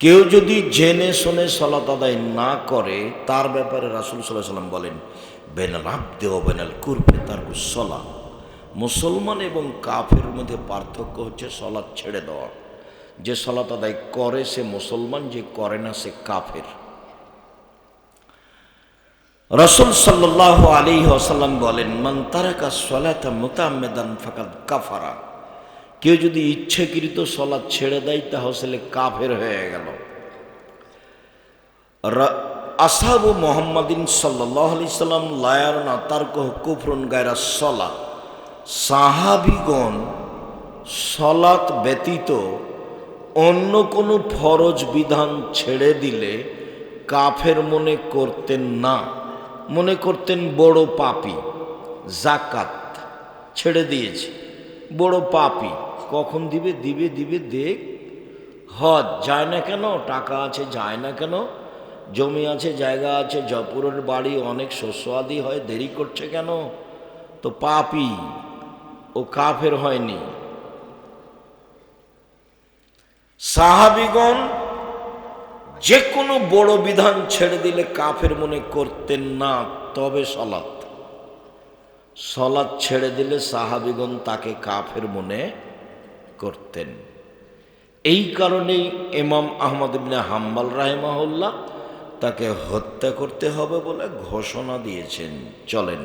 কেউ যদি জেনে শুনে সালাত আদায় না করে তার ব্যাপারে রাসূল সাল্লাল্লাহু আলাইহি ওয়াসাল্লাম বলেন বেনাল আবদে ওয়া বেনাল কুরবে তারকুস সালাহ। মুসলমান এবং কাফের মধ্যে পার্থক্য হচ্ছে সালাত ছেড়ে দেওয়া। যে সালাত আদায় করে সে মুসলমান, যে করে না সে কাফের। রাসূল সাল্লাল্লাহু আলাইহি ওয়াসাল্লাম বলেন মান তারাকা সালাতা মুতাআম্মিদান ফাকাদ কাফারা। কেউ যদি ইচ্ছাকৃত সালাত ছেড়ে দেয় তাহলে কাফের হয়ে গেল। আসহাবু মুহাম্মাদিন সাল্লাল্লাহু আলাইহি সাল্লাম লা ইয়ারানা তারকুহু কুফরুন গায়রা সালাহ। সাহাবীগণ সালাত ব্যতীত অন্য কোনো ফরজ বিধান ছেড়ে দিলে কাফের মনে করতেন না, মনে করতেন বড় পাপী। যাকাত ছেড়ে দিয়েছে, বড় পাপী, কখন দিবে দিবে দিবে দেখ। হজ যায় না কেন, টাকা আছে যায় না কেন, জমি আছে জায়গা আছে, জয়পুরের বাড়ি, অনেক শস্য আদি হয়, দেরি করছে কেন? তো পাপী, ও কাফের হয়নি। সাহাবীগণ যে কোনো বড় বিধান ছেড়ে দিলে কাফের মনে করতেন না। তবে সলাৎ ছেড়ে দিলে সাহাবীগণ তাকে কাফের মনে করতেন। এই কারণেই ইমাম আহমদ ইবনে হাম্বল রাহিমাহুল্লাহ তাকে হত্যা করতে হবে বলে ঘোষণা দিয়েছেন। চলেন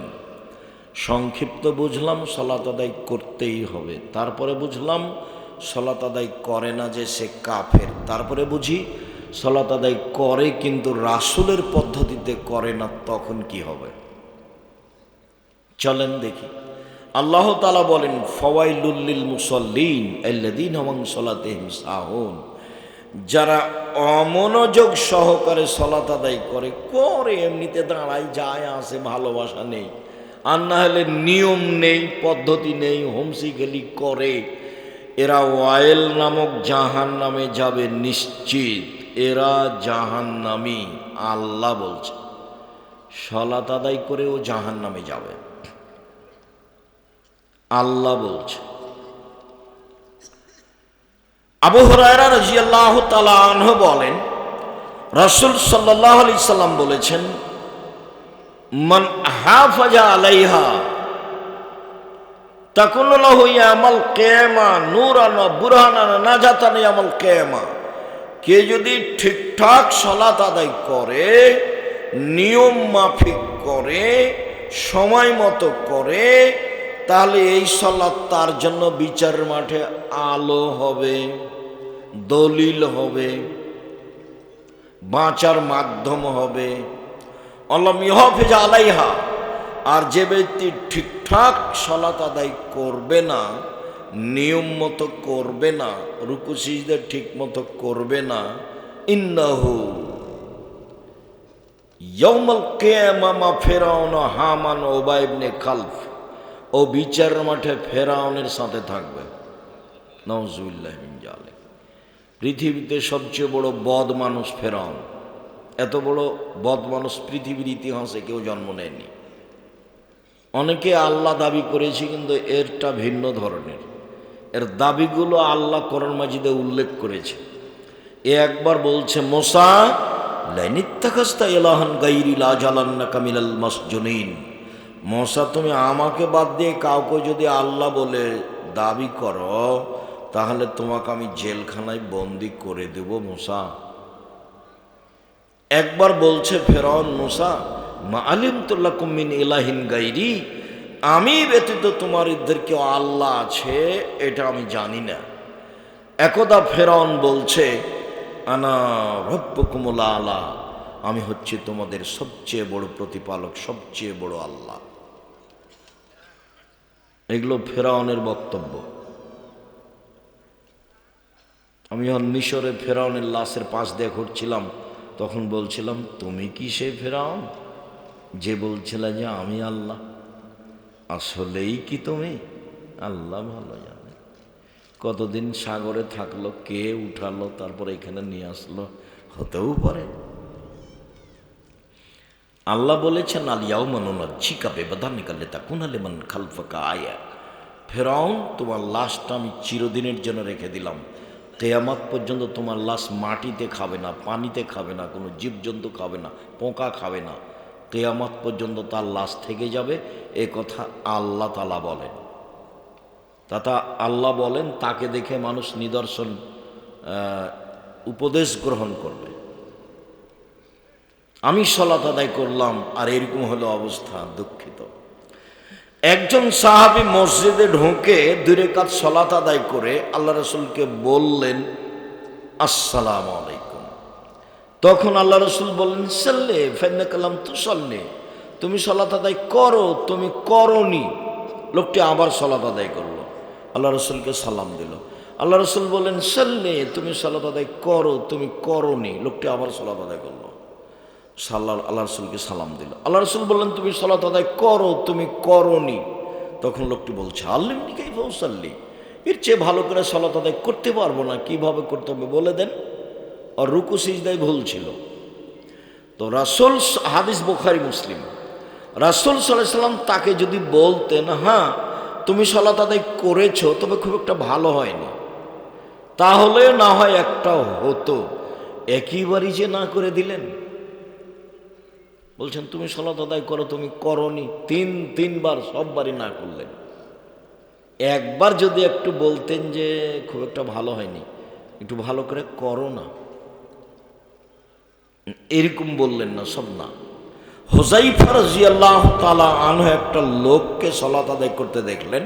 সংক্ষিপ্ত বুঝলাম সালাত আদায় করতেই হবে, তারপরে বুঝলাম সালাত আদায় করে না যে সে কাফের, তারপরে বুঝি সালাত আদায় করে কিন্তু রাসূলের পদ্ধতিতে করে না, তখন কি হবে? চলেন দেখি। আল্লাহ তাআলা বলেন ফাওয়াইলুল লিল মুসাল্লিন আল্লাযীনা হুম সালাতিহিম সাহুন। যারা অমনোযোগ সহকারে সালাত আদায় করে এমনিতে দাঁড়ায় যায় আসে, ভালোবাসা নেই, আর না হলে নিয়ম নেই, পদ্ধতি নেই, হোমসি খেলি করে, এরা ওয়াইল নামক জাহান্নামে যাবে নিশ্চিত। এরা জাহান্নামী, আল্লাহ বলছে। সালাত আদায় করেও জাহান্নামে যাবে, আল্লাহ বলছে। আবু হুরায়রা রাদিয়াল্লাহু তাআলা আনহু বলেন রাসূল সাল্লাল্লাহু আলাইহি সাল্লাম বলেছেন মান হাফাজা আলাইহা তাকুনু লাহু ইয়াউমাল কিয়ামা নূরান ওয়া বুরহানান নাজাতান ইয়াউমাল কিয়ামা। কে যদি ঠিকঠাক সালাত আদায় করে, নিয়ম মাফিক করে, সময় মতো করে, তাহলে এই সালাত তার জন্য বিচারের মাঠে আলো হবে, দলিল হবে, বাঁচার মাধ্যম হবে। আল্লাহ ইহাফিজ আলাইহা। আর যে ব্যক্তি ঠিকঠাক সালাত আদায় করবে না, নিয়ম মতো করবে না, রুকু সিজদা ঠিক মতো করবে না, ইন্নাহু ইয়াউমাল কিয়ামা মা ফিরআউন হামান ও উবাই ইবনে খালফ। ও বিচারের মাঠে ফেরাউনের সাথে থাকবে। নাউজুবিল্লাহি মিন যালিক। পৃথিবীতে সবচেয়ে বড় বদ মানুষ ফেরাউন। এত বড় বদ মানুষ পৃথিবীর ইতিহাসে কেউ জন্ম নেয়নি। অনেকে আল্লাহ দাবি করেছে, কিন্তু এরটা ভিন্ন ধরনের। এর দাবিগুলো আল্লাহ কোরআন মাজিদে উল্লেখ করেছে। এ একবার বলছে মুসা লাইনিত্তাখাস্তা ইলাহান গায়রি লা জালান্নাকা মিনাল মাসজুনিন। মুসা, তুমি আমাকে বাদ দিয়ে কাউকে যদি আল্লাহ বলে দাবি করো, তাহলে তোমাকে আমি জেলখানায় বন্দি করে দেব মুসা। একবার বলছে ফেরাউন মুসা মা আলিমতু লাকুম মিন ইলাহিন গায়রি, আমি ব্যতীত তোমাদের কেউ আল্লাহ আছে এটা আমি জানি না। একদা ফেরাউন বলছে আনা রব্বুকুমুল আলা, আমি হচ্ছে তোমাদের সবচেয়ে বড় প্রতিপালক, সবচেয়ে বড় আল্লাহ। এগুলো ফেরাউনের বক্তব্য। আমি যখন মিশরে ফেরাউনের লাশের পাশ দিয়ে ঘুরছিলাম, তখন বলছিলাম তুমি কি সেই ফেরাউন যে বলছিল যে আমি আল্লাহ? আসলেই কি তুমি? আল্লাহ ভালো জানে। কতদিন সাগরে থাকলো, কে উঠালো, তারপর এখানে নিয়ে আসলো, হতেও পারে। আল্লাহ বলেছেন আল ইয়াউমা নুনাজ্জিকা বিবাদানিকা লিতাকুনা লিমান খালফাকা আয়া। ফেরাউন, তোমার লাশটা আমি চিরদিনের জন্য রেখে দিলাম, কিয়ামত পর্যন্ত তোমার লাশ মাটিতে খাবে না, পানিতে খাবে না, কোনো জীবজন্তু খাবে না, পোকা খাবে না, কিয়ামত পর্যন্ত তার লাশ থেকে যাবে। এ কথা আল্লাহ তাআলা বলেন। তথা আল্লাহ বলেন তাকে দেখে মানুষ নিদর্শন উপদেশ গ্রহণ করবে। আমি সালাত আদায় করলাম আর এরকম হলো অবস্থা, দুঃখিত। একজন সাহাবী মসজিদে ঢুকে 2 রাকাত সালাত আদায় করে আল্লাহ রাসূলকে বললেন আসসালামু আলাইকুম। তখন আল্লাহ রাসূল বললেন সাল্লি ফাইন্নাকা লাম তুসাল্লি, তুমি সালাত আদায় করো, তুমি করনি। লোকটি আবার সালাত আদায় করলো, আল্লাহ রাসূলকে সালাম দিল। আল্লাহ রাসূল বললেন সাল্লি, তুমি সালাত আদায় করো, তুমি করনি। লোকটি আবার সালাত আদায় করলো, আল্লাহ রাসূলকে সালাম দিল। আল্লাহ রাসূল বললেন তুমি সালাত আদায় করো, তুমি করনি। তখন লোকটি বলছে আল্লিমনি কাইফা উসাল্লি, এর চেয়ে ভালো করে সালাত আদায় করতে পারবো না, কিভাবে করতে হবে বলে দেন। আর রুকু সিজদায় ভুল ছিল। তো রাসূল, হাদিস বুখারী মুসলিম, রাসূল সাল্লাল্লাহু আলাইহি সাল্লাম তাকে যদি বলতেন হ্যাঁ তুমি সালাত আদায় করেছো, তবে খুব একটা ভালো হয়নি, তাহলে না হয় একটা হতো। একইবারই যে না করে দিলেন, বলছেন তুমি সালাত আদায় করো, তুমি করনি। 3বার সববারই না করলেন। একবার যদি একটু বলতেন যে খুব একটা ভালো হয়নি, একটু ভালো করে করো না, এরকম বললেন না, সব না। হুযায়ফা রাদিয়াল্লাহু তাআলা আনহু একটা লোককে সালাত আদায় করতে দেখলেন,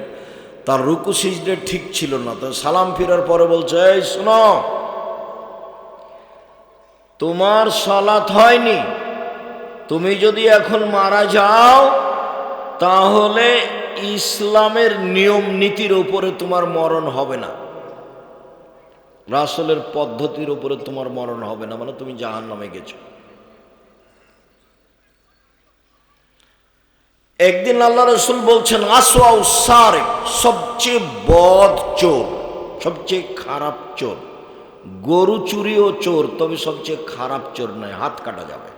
তার রুকু সিজদা ঠিক ছিল না। তো সালাম ফিরার পরে বলছে এই শোনো, তোমার সালাত হয়নি, তুমি যদি এখন মারা যাও তাহলে ইসলামের নিয়ম নীতির উপরে তোমার মরণ হবে না, রাসূলের পদ্ধতির উপরে তোমার মরণ হবে না, মানে তুমি জাহান্নামে গেছো। একদিন আল্লাহ রাসূল বলছেন আসওয়াউ সারিক, সবচেয়ে বদ চোর, সবচেয়ে খারাপ চোর। গরু চুরিও চোর, তবে সবচেয়ে খারাপ চোর নয়, হাত কাটা যাবে।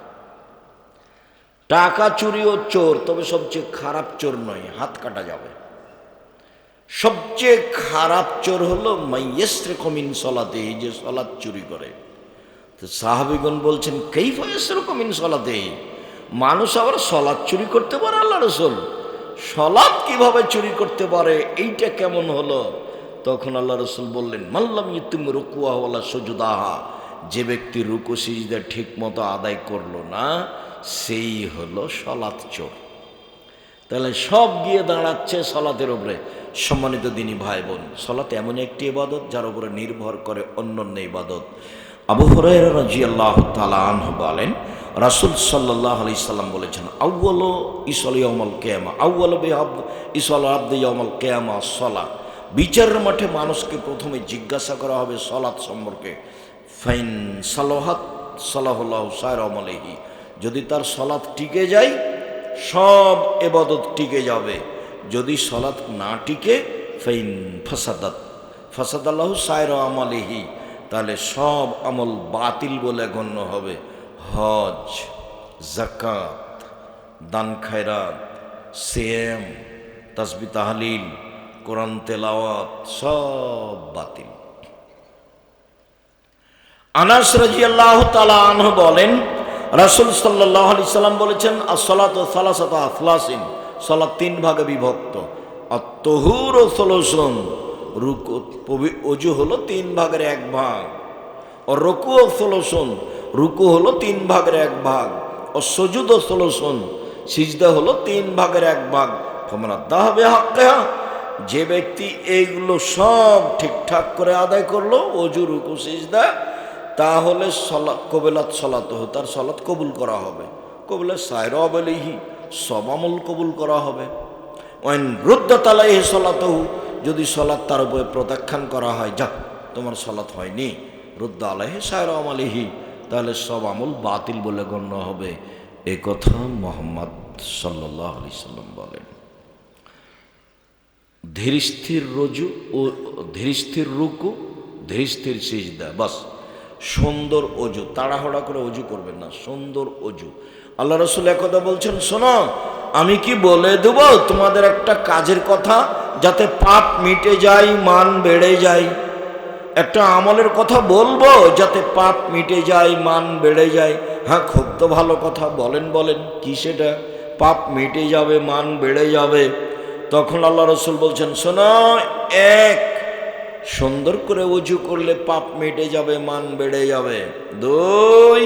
টাকা চুরিও চোর, তবে সবচেয়ে খারাপ চোর নয়, হাত কাটা যাবে। সবচেয়ে খারাপ চোর হলো মাইয়াসরিকু মিন সালাতিহি, যে সালাত চুরি করে। তো সাহাবীগণ বলছেন কাইফা ইয়াসরিকু মিন সালাতিহি, মানুষ আবার সালাত চুরি করতে পারে? আল্লাহ রাসূল, সালাত কিভাবে চুরি করতে পারে, এইটা কেমন হলো? তখন আল্লাহ রাসূল বললেন মাল্লাম ইউতিম রুকুআহু ওয়ালা সুজুদাহা, যে ব্যক্তি রুকু সিজদা ঠিক মতো আদায় করলো না, সেই হলো সালাত চোর। তাহলে সব গিয়ে দাঁড়াচ্ছে সালাতের উপরে। সম্মানিত দিনী ভাই বোন, সালাত এমন একটি ইবাদত যার উপরে নির্ভর করে অন্যান্য ইবাদত। আবু হুরায়রা রাদিয়াল্লাহু তাআলা আনহু বলেন রাসূল সাল্লাল্লাহু আলাইহি সাল্লাম বলেছেন আউয়ালু ইসাল ইয়াউমাল কিয়ামা, আউয়ালু বিহাব ইসাল আবদি ইয়াউমাল কিয়ামা সালাত। বিচারের মাঠে মানুষকে প্রথমে জিজ্ঞাসা করা হবে সালাত সম্পর্কে। ফাইন সালাহাত সালাহুল্লাহু সাইরা আমালিহি, যদি তার সালাত টিকে যায় সব ইবাদত টিকে যাবে, যদি সালাত না টিকে ফাইন ফাসাদাত ফাসাদাল্লাহু সাইরা আমালিহি, তাহলে সব আমল বাতিল বলে গণ্য হবে। হজ, যাকাত, দান খায়রাত, সিয়াম, তাসবিহ তাহলিল, কোরআন তেলাওয়াত সব বাতিল। আনাস রাদিয়াল্লাহু তাআলা আনহু বলেন রাসূল সাল্লাল্লাহু আলাইহি সাল্লাম বলেছেন as-salatu thalathatun aflasin, সালাত 3 ভাগে বিভক্ত। at-tuhuru thulusun, রুকু ওযু হলো 3 ভাগের 1 ভাগ। আর রুকু thulusun, রুকু হলো 3 ভাগের 1 ভাগ। আর সুজুদ thulusun, সিজদা হলো 3 ভাগের 1 ভাগ। ফামান দাহাবে হাক্কাহা, যে ব্যক্তি এইগুলো সব ঠিকঠাক করে আদায় করলো, ওযু রুকু সিজদা, তাহলে কবিলাত সালাতহু, তার সালাত কবুল করা হবে। কবিলা সাইরা আলাইহি, সব আমল কবুল করা হবে। ওয়াইন রুদ্দাত আলাইহি সালাতহু, যদি সালাত তার উপরে প্রত্যাখ্যান করা হয়, যা তোমার সালাত হয়নি, রুদ্দা আলাইহি সাইরা আলাইহি, তাহলে সব আমল বাতিল বলে গণ্য হবে। এই কথা মুহাম্মদ সাল্লাল্লাহু আলাইহি সাল্লাম বলেন। ধীরস্থির রুজু ও ধীরস্থির রুকু, ধীরস্থির সিজদা, বাস। সুন্দর অজু, তাড়াহুড়া করে অজু করবেন না, সুন্দর অজু। আল্লাহ রাসূল একদা বলছেন শোনো, আমি কি বলে দেব তোমাদের একটা কাজের কথা, যাতে পাপ মিটে যায়, মান বেড়ে যায়? একটা আমলের কথা বলবো যাতে পাপ মিটে যায়, মান বেড়ে যায়। হ্যাঁ, খুব তো ভালো কথা, বলেন বলেন কি সেটা? পাপ মিটে যাবে, মান বেড়ে যাবে। তখন আল্লাহ রসুল বলছেন, শোনো, এক, সুন্দর করে ওযু করলে পাপ মিটে যাবে, মান বেড়ে যাবে। দুই,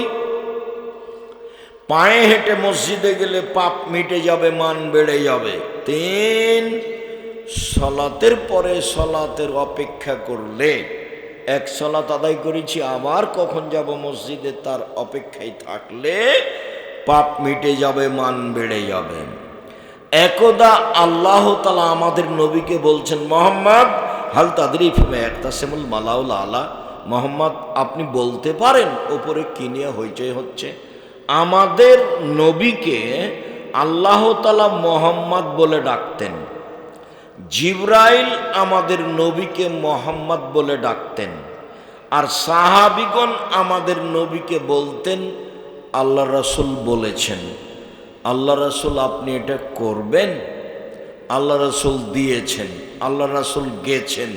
পায়ে হেঁটে মসজিদে গেলে পাপ মিটে যাবে, মান বেড়ে যাবে। তিন, সলাতের পরে সলাতের অপেক্ষা করলে, এক সলাত আদায় করেছি আবার কখন যাব মসজিদে তার অপেক্ষায় থাকলে পাপ মিটে যাবে, মান বেড়ে যাবে। একদা আল্লাহ তাআলা আমাদের নবীকে বলছেন, মোহাম্মদ হাল তাদরি ফিমা ইয়াকতাসিমুল মালাউল আলা, মোহাম্মদ আপনি বলতে পারেন ওপরে কি নিয়ে হইচই হচ্ছে? আমাদের নবীকে আল্লাহ তাআলা মোহাম্মদ বলে ডাকতেন, জিবরাইল আমাদের নবীকে মোহাম্মদ বলে ডাকতেন, আর সাহাবীগণ আমাদের নবীকে বলতেন আল্লাহ রাসূল বলেছেন। আল্লাহ রাসূল আপনি এটা করবেন, আল্লাহ রাসূল দিয়েছেন, আল্লাহ রাসূল গেছেন,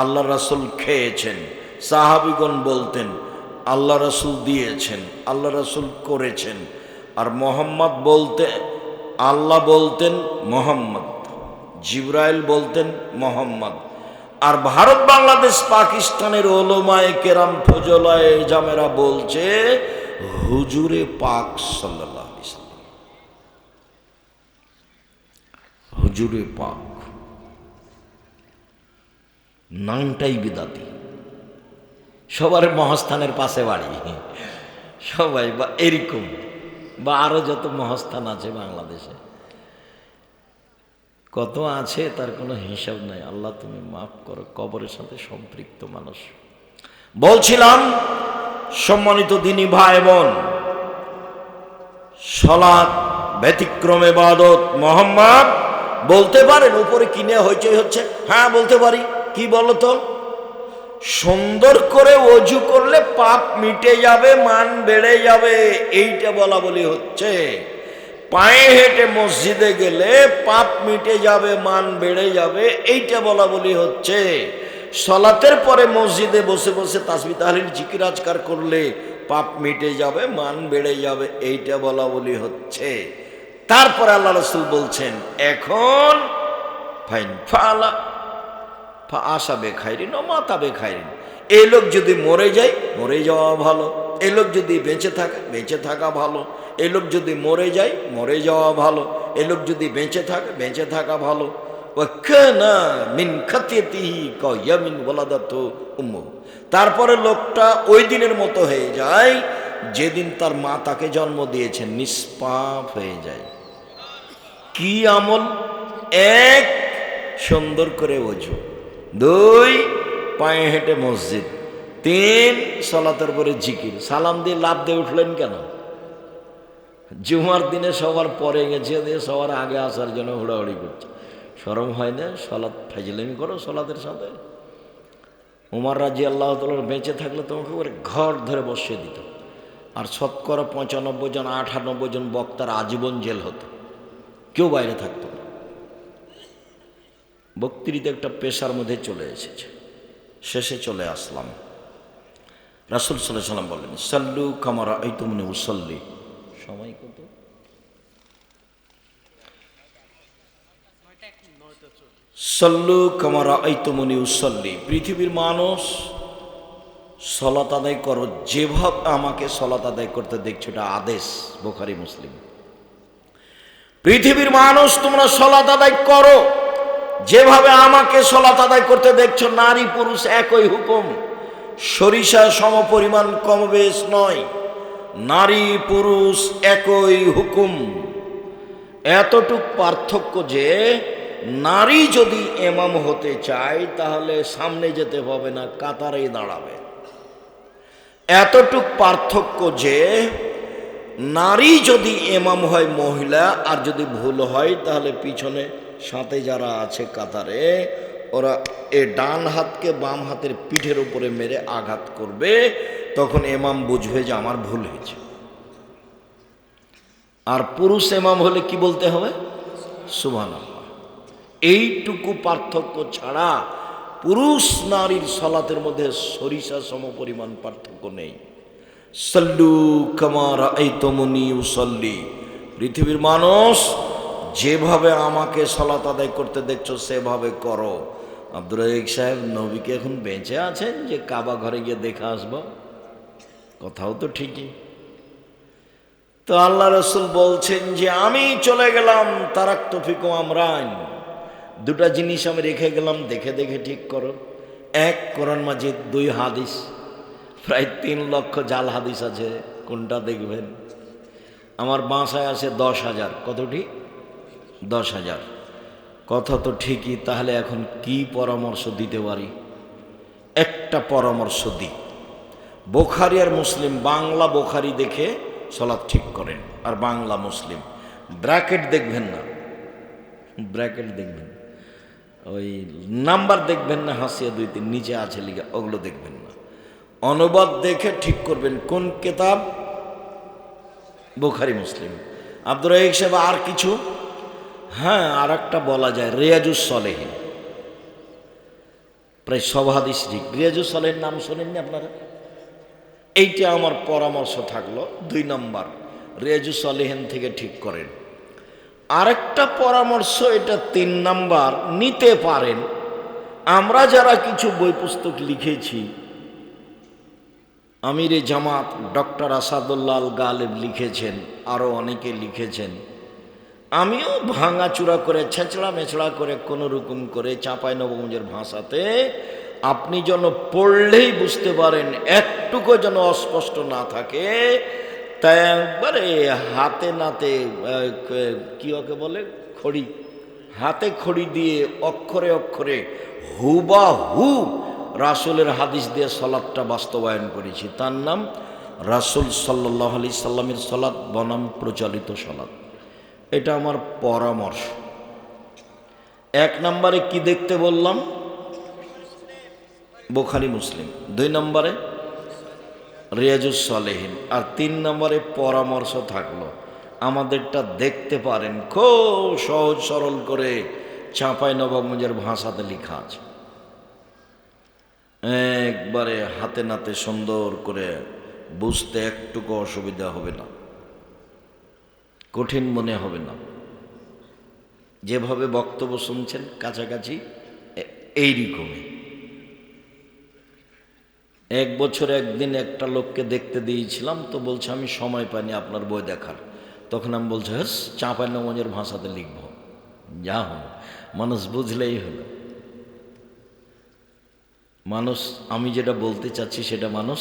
আল্লাহ রাসূল খেয়েছেন। সাহাবীগণ বলতেন আল্লাহ রাসূল দিয়েছেন, আল্লাহ রাসূল করেছেন। আর মোহাম্মদ বলতে, আল্লাহ বলতেন মোহাম্মদ, জিবরাইল বলতেন মোহাম্মদ। আর ভারত, বাংলাদেশ, পাকিস্তানের ওলামায়ে কেরাম, ফজলায়ে জামেরা বলছে হুজুরে পাক সাল্লাল্লাহু আলাইহি ওয়াসাল্লাম, হুজুরে পাক। নামটাই বিদাতি। সবার মহাস্থানের পাশে বাড়ি, সবাই বা এরকম, বা আরো যত মহাস্থান আছে বাংলাদেশে, কত আছে তার কোনো হিসাব নাই। আল্লাহ তুমি মাফ করো, কবরের সাথে সম্পৃক্ত মানুষ। বলছিলাম সম্মানিত দিনী ভাই বোন, সালাত ব্যতিক্রম ইবাদত। মোহাম্মদ বলতে পারেন উপরে কিনে হইচই হচ্ছে? হ্যাঁ বলতে পারি। কি বলো তো? সুন্দর করে ওযু করলে পাপ মিটে যাবে, মান বেড়ে যাবে, এইটা বলা বলি হচ্ছে। পায়ে হেঁটে মসজিদে গেলে পাপ মিটে যাবে, মান বেড়ে যাবে, এইটা বলা বলি হচ্ছে। সলাতের পরে মসজিদে বসে বসে তাসবিহ তাহলিল জিকির আজকার করলে পাপ মিটে যাবে, মান বেড়ে যাবে, এইটা বলা বলি হচ্ছে। তারপরে আল্লাহ রাসূল বলছেন, এখন ফাইন ফালা ফা আশা বেখাইরিন ও মাতা বেখাইরিন, এই লোক যদি মরে যায় মরে যাওয়া ভালো, এই লোক যদি বেঁচে থাকে বেঁচে থাকা ভালো, এই লোক যদি মরে যায় মরে যাওয়া ভালো, এই লোক যদি বেঁচে থাকে বেঁচে থাকা ভালো। তারপরে লোকটা ওই দিনের মতো হয়ে যায় যেদিন তার মা তাকে জন্ম দিয়েছেন, নিষ্পাপ হয়ে যায়। কি আমল? এক, সুন্দর করে ওযু। দুই, পায়ে হেঁটে মসজিদ। তিন, সালাতের পরে জিকির। সালাম দিয়ে লাফ দিয়ে উঠলেন কেন? জুমার দিনে সবার পরে গেছে দিয়ে সবার আগে আসার জন্য হুড়াহুড়ি করছে। শরম হয় না? সলাৎ ফাজলামি করো সলাতের সাথে। উমর রাদিয়াল্লাহু তাআলা বেঁচে থাকলে তোমাকে করে ঘর ধরে বসিয়ে দিত, আর শতকরা 95 জন 98 জন বক্তার আজীবন জেল হতো, কেউ বাইরে থাকতো না। বক্তৃতা একটা পেশার মধ্যে চলে এসেছে। শেষে চলে আসলাম। রাসূল সাল্লাল্লাহু আলাইহি ওয়াসাল্লাম বলেন, সাল্লু কামা রাআইতুমুনি উসাল্লি। সময় কত? সাল্লু কামা রাআইতুমুনি উসাল্লি। পৃথিবীর মানুষ সালাত আদায় করো যেভাবে আমাকে সালাত আদায় করতে দেখছো, এটা আদেশ, বুখারী মুসলিম। পৃথিবীর মানুষ তোমরা সালাত আদায় করো যেভাবে আমাকে সালাত আদায় করতে দেখছো। নারী পুরুষ একই হুকুম, সরিষা সমপরিমাণ কমবেশ নয়, নারী পুরুষ একই হুকুম। এতটুক পার্থক্য যে নারী যদি ইমাম হতে চায় তাহলে সামনে যেতে হবে না, কাতারেই দাঁড়াবে। এতটুক পার্থক্য যে নারী যদি ইমাম হয় মহিলা, আর যদি ভুল হয় তাহলে পিছনে সাথে যারা আছে কাতারে, ওরা এ ডান হাতকে বাম হাতের পিঠের উপরে মেরে আঘাত করবে, তখন ইমাম বুঝবে যে আমার ভুল হয়েছে। আর পুরুষ ইমাম হলে কি বলতে হবে? সুবহানাল্লাহ। এইটুকু পার্থক্য ছাড়া পুরুষ নারীর সালাতের মধ্যে সরিষা সম পরিমাণ পার্থক্য নেই। সাল্লু কামা রাআইতুমুনি উসাল্লি, পৃথিবীর মানুষ যেভাবে আমাকে সালাত আদায় করতে দেখছো সেভাবে করো। আব্দুর রাজ্জাক সাহেব, নবীকে এখন বেঁচে আছেন যে কাবা ঘরে গিয়ে দেখে আসবো? কথাও তো ঠিকই। তো আল্লাহ রসুল বলছেন যে আমি চলে গেলাম, তারাক্তু ফিকুম আমরান, দুটা জিনিস আমি রেখে গেলাম, দেখে দেখে ঠিক করো। এক, কোরআন মাজিদ, দুই, হাদিস। প্রায় 3 লক্ষ জাল হাদিস আছে, কোনটা দেখবেন? আমার বাসায় আছে 10,000। কতটি? 10,000। কথা তো ঠিকই। তাহলে এখন কি পরামর্শ দিতে পারি? একটা পরামর্শ দিই, বুখারী আর মুসলিম, বাংলা বুখারী দেখে সালাত ঠিক করেন, আর বাংলা মুসলিম। ব্র্যাকেট দেখবেন না, ব্র্যাকেট দেখবেন, ওই নাম্বার দেখবেন না, হাসিয়া 2-3 নিচে আছে লিখা, ওগুলো দেখবেন না। অনুবাদ দেখে ঠিক করবেন। কোন কিতাব? বুখারী মুসলিম। আব্দুর রাজ্জাক সাহেব, আর কিছু? হ্যাঁ, আর একটা বলা যায়, রিয়াজুস সলেহিন। প্রায় সব হাদিস ঠিক। রিয়াজুস সলেহিন নাম শোনেননি আপনারা? এইটা আমার পরামর্শ থাকলো। 2 নম্বর, রিয়াজুস সলেহিন থেকে ঠিক করেন। আরেকটা পরামর্শ, এটা 3 নাম্বার, নিতে পারেন। আমরা যারা কিছু বই পুস্তক লিখেছি, আমিরে জামাত ডক্টর আসাদুল্লাহ আল গালেব লিখেছেন, আরও অনেকে লিখেছেন। আমিও ভাঙাচুরা করে, ছেঁচড়া মেছড়া করে, কোনো রকম করে চাঁপাইনবাবগঞ্জের ভাষাতে আপনি যেন পড়লেই বুঝতে পারেন, একটুকু যেন অস্পষ্ট না থাকে, তাই একবারে হাতে নাতে, কি ওকে বলে, খড়ি, হাতে খড়ি দিয়ে অক্ষরে অক্ষরে হুবাহু রাসূলের হাদিস দিয়ে সালাতটা বাস্তবায়ন করেছি। তার নাম রাসূল সাল্লাল্লাহু আলাইহি সাল্লামের সালাত বনাম প্রচলিত সালাত। এটা আমার পরামর্শ। 1 নম্বরে কি দেখতে বললাম? বুখারী মুসলিম। 2 নম্বরে রিয়াজুস সলেহিন। আর 3 নম্বরে পরামর্শ থাকলো, আমাদেরটা দেখতে পারেন, খুব সহজ সরল করে চাঁপাইনবাবগঞ্জের ভাষাতে লেখা আছে, একবারে হাতে নাতে সুন্দর করে, বুঝতে একটুকু অসুবিধা হবে না, কঠিন মনে হবে না। যেভাবে বক্তব্য শুনছেন কাছাকাছি এইরকমই। 1 বছর একদিন একটা লোককে দেখতে দিয়েছিলাম, তো বলছে আমি সময় পাইনি আপনার বই দেখার। তখন আমি বলছি, হ্যাঁ, চাঁপাইনবাবগঞ্জের ভাষাতে লিখব, যা হলো, মানুষ বুঝলেই হলো। মানুষ, আমি যেটা বলতে চাচ্ছি সেটা মানুষ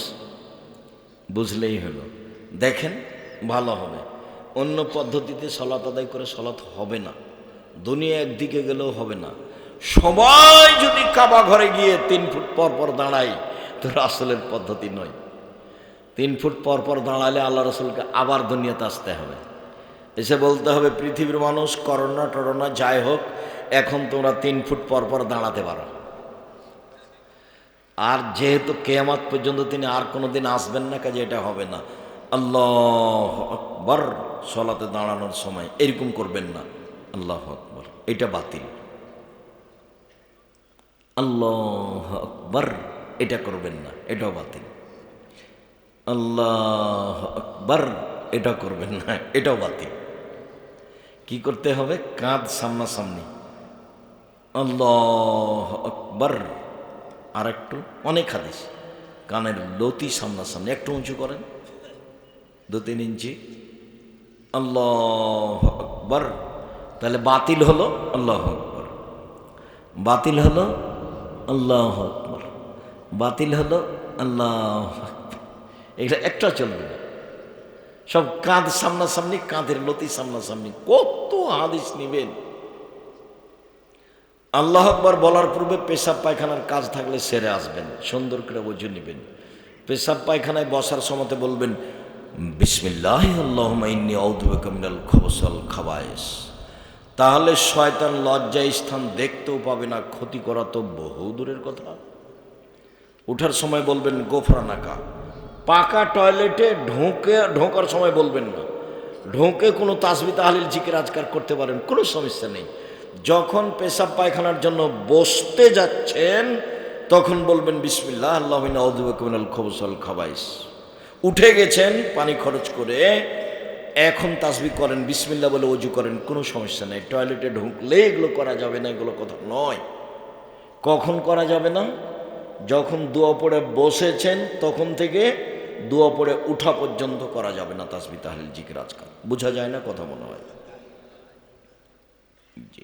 বুঝলেই হলো। দেখেন, ভালো হবে। অন্য পদ্ধতিতে সালাত আদায় করে সালাত হবে না, দুনিয়া একদিকে গেলেও হবে না। সবাই যদি কাবা ঘরে গিয়ে 3 ফুট পর পর দাঁড়ায়, তো রাসূলের পদ্ধতি নয়। 3 ফুট পর পর দাঁড়ালে আল্লাহ রাসূলকে আবার দুনিয়াতে আসতে হবে, এসে বলতে হবে, পৃথিবীর মানুষ, করোনা টরোনা যাই হোক, এখন তোমরা 3 ফুট পর পর দাঁড়াতে পারো। আর যেহেতু কিয়ামত পর্যন্ত তিনি আর কোনোদিন আসবেন না, কাজে এটা হবে না। আল্লাহু আকবার, সালাতে দাঁড়ানোর সময় এরকম করবেন না, আল্লাহু আকবার, এটা বাতিল। আল্লাহু আকবার, এটা করবেন না, এটাও বাতিল। আল্লাহু আকবার, এটা করবেন না, এটাও বাতিল। কি করতে হবে? কাঁধ সামনাসামনি, আল্লাহু আকবার। আর একটু, অনেক হাদিস, কানের লতি সামনাসামনি, একটু উঁচু করেন 2-3 ইঞ্চি, আল্লাহু আকবার। তাহলে বাতিল হলো আল্লাহু আকবার, বাতিল হলো আল্লাহু আকবার, বাতিল হলো আল্লাহু আকবার। এটা একটা চলবে না, সব কাঁধ সামনাসামনি, কাঁধের লতি সামনাসামনি। কত হাদিস নিবেন? আল্লাহু আকবার বলার পূর্বে পেশাব পায়খানার কাজ থাকলে সেরে আসবেন, সুন্দর করে ওযু নেবেন। পেশাব পায়খানায় বসার সময়তে বলবেন, বিসমিল্লাহি আল্লাহুম্মা ইন্নী আউযু বিকা মিনাল খুবুসি ওয়াল খাবায়েস। তাহলে শয়তান লজ্জা স্থান দেখতেও পাবে না, ক্ষতি করা তো বহু দূরের কথা। উঠার সময় বলবেন গোফরানাকা। পাকা টয়লেটে ঢোকার সময় বলবেন না, ঢোকে কোনো তাসবিহ তাহলিল জিকির আজকার করতে পারেন, কোনো সমস্যা নেই। যখন পেশাব পায়খানার জন্য বসতে যাচ্ছেন তখন বলবেন বিসমিল্লাহ আল্লাহুম্মা আউযু বিকা মিনাল খুবুসি ওয়াল খাবাইস। উঠে গেছেন পানি খরচ করে, এখন তাসবিহ করেন, বিসমিল্লাহ বলে ওযু করেন, কোনো সমস্যা নেই। টয়লেটে ঢুকলে এগুলো করা যাবে না, এগুলো কথা নয়। কখন করা যাবে না? যখন দোয়া পড়ে বসেছেন তখন থেকে দোয়া পড়ে উঠা পর্যন্ত করা যাবে না তাসবিহ তাহলিল জিকির আজকাল। বোঝা যায় না কথা মনে হয়? জি।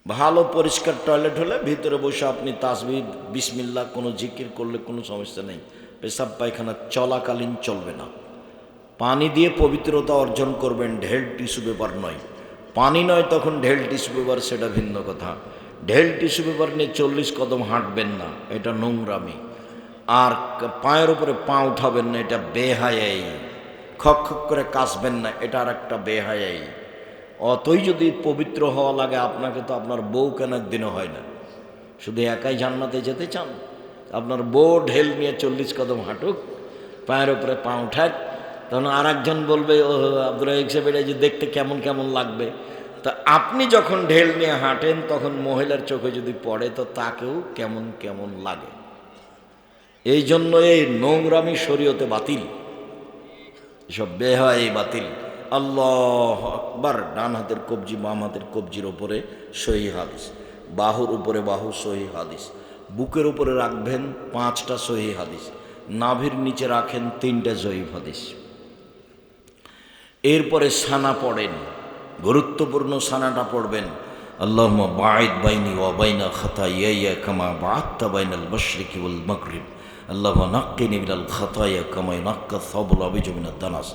ভালো পরিষ্কার টয়লেট হলে ভিতরে বসে আপনি তাসবিহ বিসমিল্লাহ কোনো জিকির করলে কোনো সমস্যা নেই। পেশাব পায়খানা চলাকালীন চলবে না। পানি দিয়ে পবিত্রতা অর্জন করবেন, ঢেল টিস্যু পেপার নয়। পানি নয় তখন ঢেল টিস্যু পেপার, সেটা ভিন্ন কথা। ঢেল টিস্যু পেপার নিয়ে 40 কদম হাঁটবেন না, এটা নোংরামি। আর পায়ের উপরে পা উঠাবেন না, এটা বেহায়াই। খক খক করে কাশবেন না, এটা আর একটা বেহায়াই। অতই যদি পবিত্র হওয়া লাগে আপনাকে, তো আপনার বউ কেন একদিনও হয় না? শুধু একাই জান্নাতে যেতে চান? আপনার বউ ঢেল নিয়ে 40 কদম হাঁটুক, পায়ের উপরে পা উঠাক, তখন আর একজন বলবে ও আব্দুর রাজ্জাক সাহেব এটা যে দেখতে কেমন কেমন লাগবে। তা আপনি যখন ঢেল নিয়ে হাঁটেন তখন মহিলার চোখে যদি পড়ে তো তাকেও কেমন কেমন লাগে। এই জন্য এই নোংরামি শরীয়তে বাতিল, এসব বেহাই বাতিল। আল্লাহু আকবার। ডান হাতের কবজি বাম হাতের কবজির উপরে সহিহ হাদিস, বাহুর উপরে বাহু সহিহ হাদিস, বুকের উপরে রাখবেন 5টা সহিহ হাদিস, নাভির নিচে রাখেন 3টা জয়ীফ হাদিস। এরপরে সানা পড়েন, গুরুত্বপূর্ণ সানাটা পড়বেন, আল্লাহুম্মা বাঈদ বাইনি ওয়া বাইনা খাতায়ায়া কামা বা'আদতা বাইনাল মাশরিকি ওয়াল মাগরিব, আল্লাহুম্মা নাক্কিনি মিনাল খাতায়া কামা ইয়ানক্কা আস-সাবুল আবিজু মিনাদ দানাস,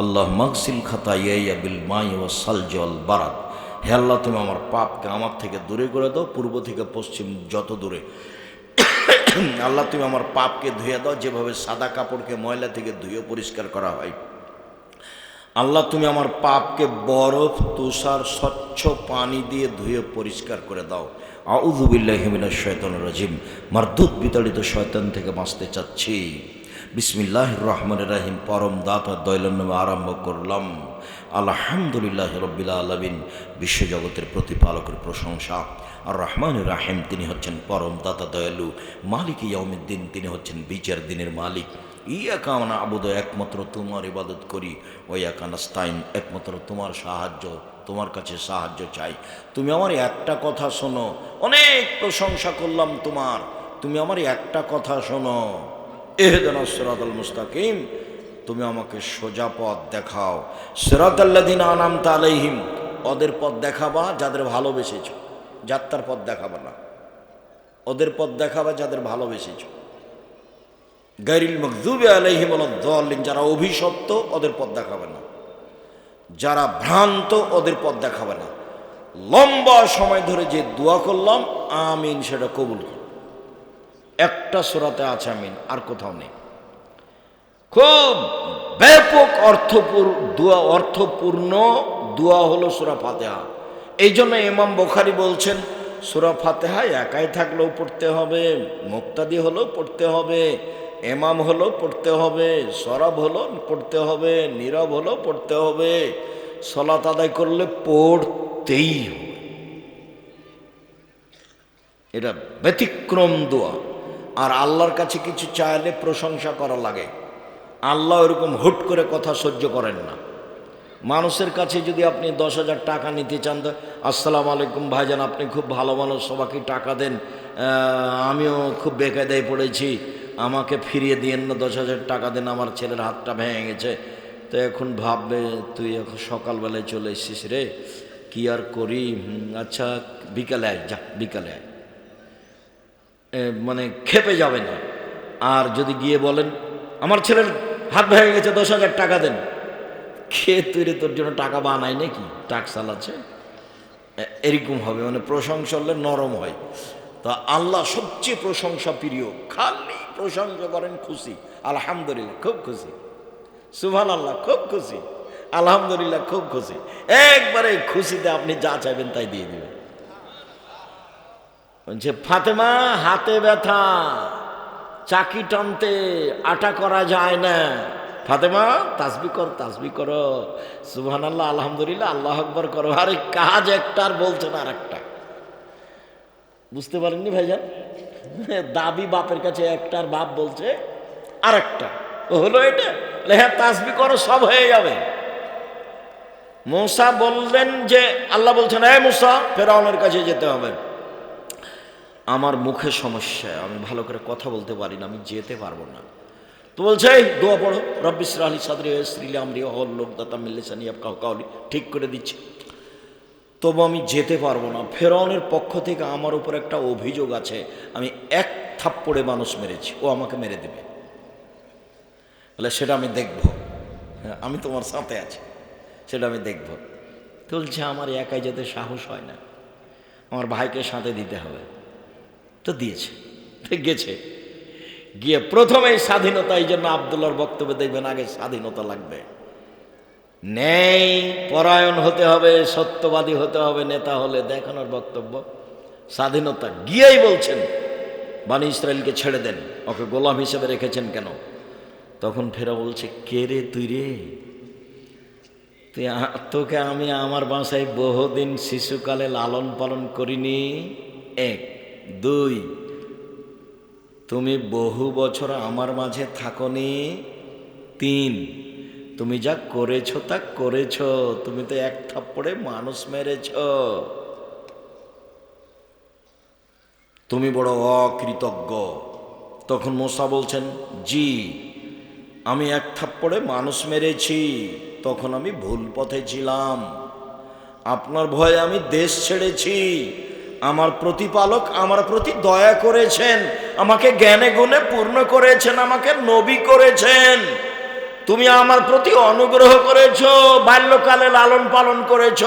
আল্লাহুম্মা আগসিল খাতায়ায়া বিল মাই ওয়াস সালজি ওয়াল বারাদ। হে আল্লাহ, তুমি আমার পাপকে আমার থেকে দূরে করে দাও, পূর্ব থেকে পশ্চিম যত দূরে। আল্লাহ, তুমি আমার পাপকে ধুয়ে দাও যেভাবে সাদা কাপড়কে ময়লা থেকে ধুয়ে পরিষ্কার করা হয়। আল্লাহ, তুমি আমার পাপকে বরফ তুষার স্বচ্ছ পানি দিয়ে ধুয়ে পরিষ্কার করে দাও। আউযু বিল্লাহি মিনাশ শাইতানির রাজিম। মারদুদ বিতাড়িত শয়তান থেকে বাঁচতে চাচ্ছি। বিসমিল্লাহির রহমানির রহিম। পরম দাতা দয়ালুর নামে আরম্ভ করলাম। আলহামদুলিল্লাহি রাব্বিল আলামিন। বিশ্বজগতের প্রতিপালকের প্রশংসা। আর রহমানির রাহিম, তিনি হচ্ছেন পরম দাতা দয়ালু। মালিক ইয়াউমিদ্দিন, তিনি হচ্ছেন বিচার দিনের মালিক। ইয়াকা না'বুদু, একমাত্র তোমার ইবাদত করি। ওয়া ইয়াকা নাস্তাইন, একমাত্র তোমার সাহায্য, তোমার কাছে সাহায্য চাই। তুমি আমার একটা কথা শোনো। অনেক প্রশংসা করলাম তোমার, তুমি আমার একটা কথা শোনো। ইহদিনাস সিরাতাল মুস্তাকিম, তুমি আমাকে সোজা পথ দেখাও। সিরাতাল্লাযিনা আনআমতা আলাইহিম, ওদের পথ দেখাবা যাদের ভালোবেসেছো, যাত্রার পথ দেখাবা না। ওদের পথ দেখাবা যাদের ভালোবেসেছো। গায়রিল মাগযুবি আলাইহিম ওয়ালাদ-দাল্লিন, যারা অভিশপ্ত ওদের পথ দেখাবে না, যারা ভ্রান্ত ওদের পথ দেখাবে না। লম্বা সময় ধরে যে দোয়া করলাম আমিন, সেটা কবুল কর। একটা সূরাতে আছে আমিন, আর কোথাও নেই। খুব ব্যাপক অর্থপূর্ণ দোয়া হলো সূরা ফাতিহা। এই জন্য ইমাম বুখারী বলছেন সূরা ফাতিহা একাই থাকলেও পড়তে হবে, মুক্তাদি হলেও পড়তে হবে, ইমাম হলেও পড়তে হবে, সরব হলেও পড়তে হবে, নীরব হলেও পড়তে হবে, সালাত আদায় করলে পড়তেই হবে। এটা ব্যতিক্রম দোয়া। আর আল্লাহর কাছে কিছু চাইলে প্রশংসা করা লাগে। আল্লাহ এরকম হুট করে কথা সহ্য করেন না। মানুষের কাছে যদি আপনি 10,000 টাকা নিতে চান, তো আসসালামু আলাইকুম ভাইজান, আপনি খুব ভালো মানুষ, সবাইকে টাকা দেন, আমিও খুব বেকায়দায় পড়েছি, আমাকে ফিরিয়ে দিয়েন না, 10,000 টাকা দেন, আমার ছেলের হাতটা ভেঙে গেছে। তো এখন ভাববে তুই এখন সকালবেলায় চলে এসেছিস রে, কি আর করি, আচ্ছা বিকালে আয়, যা বিকালে আয়, মানে খেপে যাবে না। আর যদি গিয়ে বলেন আমার ছেলের হাত ভেঙে গেছে, 10,000 টাকা দেন, কে তুই রে, তোর জন্য টাকা বানাই নাকি, টাক চালাচ্ছে, এরকম হবে। মানে প্রশংসা হলে নরম হয়। তা আল্লাহ সবচেয়ে প্রশংসা প্রিয়, খালি প্রশংসা করেন, খুশি, আলহামদুলিল্লাহ খুব খুশি, সুবহানাল্লাহ খুব খুশি, আলহামদুলিল্লাহ খুব খুশি। একবারে খুশিতে আপনি যা চাইবেন তাই দিয়ে দিবেন। বলছে ফাতেমা হাতে ব্যথা, চাকি টানতে আটা করা যায় না, ফাতেমা তাসবিহ কর, তাসবিহ করো, সুবহানাল্লাহ আলহামদুলিল্লাহ আল্লাহু আকবার করো। আরে কাজ একটা আর বলছেন আর একটা। বুঝতে পারেননি ভাইজান? দাবি বাপের কাছে একটা, আর বাপ বলছে আর একটা, হলো এটা? হ্যাঁ, তাসবিহ করো, সব হয়ে যাবে। মূসা বললেন যে, আল্লাহ বলছেন, এই মূসা, ফেরাউনের কাছে যেতে হবে। আমার মুখে সমস্যা, আমি ভালো করে কথা বলতে পারি না, আমি যেতে পারবো না। তো বলছে, এই দোয়া পড়ো, রব্বি ইশরাহ লি সাদরি ওয়া ইয়াসসির লি আমরি ওয়াহলুল উকদাতাম মিন লিসানি ইয়াফকাহু কাওলি। ঠিক করে দিচ্ছি, তবু আমি যেতে পারবো না। ফেরাউনের পক্ষ থেকে আমার উপর একটা অভিযোগ আছে, আমি এক থাপ্পড়ে মানুষ মেরেছি, ও আমাকে মেরে দেবে। বলে, সেটা আমি দেখব, আমি তোমার সাথে আছি, সেটা আমি দেখব। বলছে, আমার একাই যেতে সাহস হয় না, আমার ভাইকে সাথে দিতে হবে। তো দিয়েছে, গেছে। গিয়ে প্রথমেই স্বাধীনতা, এই জন্য আব্দুল্লাহর বক্তব্যে দেখবেন আগে স্বাধীনতা লাগবে, নেই পরায়ণ হতে হবে, সত্যবাদী হতে হবে নেতা হলে, দেখানোর বক্তব্য স্বাধীনতা। গিয়েই বলছেন, বনী ইসরায়েলকে ছেড়ে দেন, ওকে গোলাম হিসেবে রেখেছেন কেন? তখন ফেরা বলছে, কে রে তুই রে? তোকে আমি আমার বাসায় বহুদিন শিশুকালে লালন পালন করিনি? এক। দুই, তুমি বহু বছর আমার মাঝে থাকনি? তিন, তুমি যা করেছ তা করেছ, তুমি তো এক থাপ্পড়ে মানুষ মেরেছ, তুমি বড় অকৃতজ্ঞ। তখন মূসা বলছেন, জি, আমি এক থাপ্পড়ে মানুষ মেরেছি, তখন আমি ভুল পথে ছিলাম, আপনার ভয়ে আমি দেশ ছেড়েছি, আমার প্রতিপালক আমার প্রতি দয়া করেছেন, আমাকে জ্ঞানে গুণে পূর্ণ করেছেন, আমাকে নবী করেছেন, তুমি আমার প্রতি অনুগ্রহ করেছ, বাল্যকালে লালন পালন করেছ,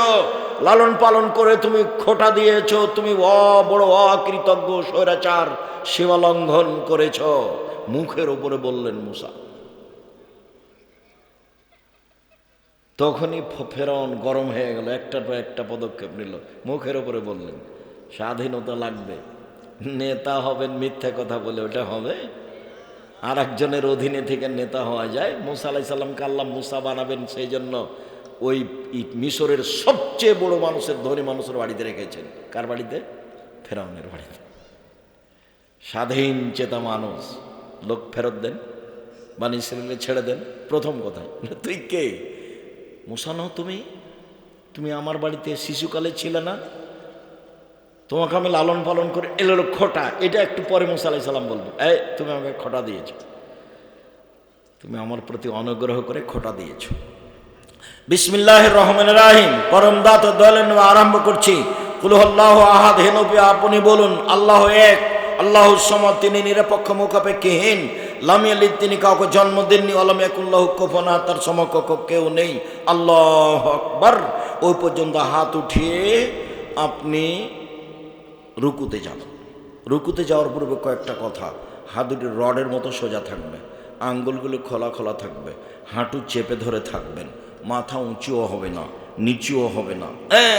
লালন পালন করে তুমি খোঁটা দিয়েছ, তুমি বড় অকৃতজ্ঞ স্বৈরাচার, সীমা লঙ্ঘন করেছ। মুখের উপরে বললেন মূসা। তখনই ফেরাউন গরম হয়ে গেল, একটার পর একটা পদক্ষেপ নিল। মুখের উপরে বললেন, স্বাধীনতা লাগবে, নেতা হবেন মিথ্যা কথা বলে, ওটা হবে? আর একজনের অধীনে থেকে নেতা হওয়া যায়? মূসা আলাইহিস সালামকে আল্লাহ মূসা বানাবেন, সেই জন্য ওই মিশরের সবচেয়ে বড় মানুষের, ধনী মানুষের বাড়িতে রেখেছেন। কার বাড়িতে? ফেরাউনের বাড়িতে। স্বাধীন চেতা মানুষ, লোক ফেরত দেন, বনী ইসরাইলকে ছেড়ে দেন। প্রথম কথা, তুই কে? মূসা নও তুমি? তুমি আমার বাড়িতে শিশুকালে ছিলে না? তোমাকে আমি লালন পালন করে, এলো খোটা, এটা একটু পরে মূসা আলাইহিস সালাম বলবো, এই তুমি আমাকে খোটা দিয়েছ, তুমি আমার প্রতি অনুগ্রহ করে খোটা দিয়েছ। বিসমিল্লাহির রহমানির রহিম, পরম দাতা দয়ালু নামে আরম্ভ করছি। কুল হুয়াল্লাহু আহাদ, হে নবী আপনি বলুন, আল্লাহ এক, আল্লাহুস সামাদ, তিনি নিরপেক্ষ মুখাপেক্ষীহীন, লাম ইয়ালিদ, তিনি কাউকে জন্ম দেননি, ওয়া লাম ইয়াকুল লাহু কুফুওয়ান আহাদ, তার সমকক্ষ কেউ নেই। আল্লাহু আকবার। ওই পর্যন্ত হাত উঠিয়ে আপনি রুকুতে যান। রুকুতে যাওয়ার পূর্বে কয়েকটা কথা, হাত দুটি রডের মতো সোজা থাকবে, আঙ্গুলগুলো খোলা খোলা থাকবে, হাঁটু চেপে ধরে থাকবেন, মাথা উঁচুও হবে না নিচুও হবে না,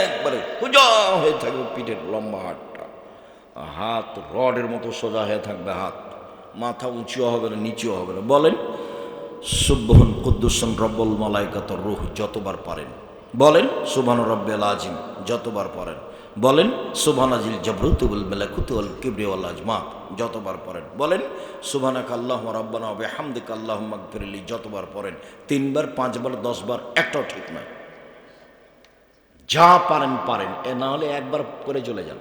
একবারে সোজা হয়ে থাকবে, পিঠের লম্বা হাতটা, হাত রডের মতো সোজা হয়ে থাকবে, হাত, মাথা উঁচুও হবে না নিচুও হবে না। বলেন সুবহান কুদ্দুসুন রব্বুল মালাইকাতুর রূহ, যতবার পারেন বলেন। সুবহান রাব্বিল আযীম, যতবার পারেন বলেন। সুবহানাজিল জাবরুতি ওয়াল মালাকুতি ওয়াল কিবরি ওয়াল আজমাত, যতবার পড়েন বলেন। সুবহানাকা আল্লাহুম্মা রাব্বানা ওয়া বিহামদিকা আল্লাহুম্মা ইগফিরলি, যতবার পড়েন। 3 বার 5 বার 10 বার একটাও ঠিক নয়, যা পারেন পারেন, এ না হলে একবার করে চলে যান।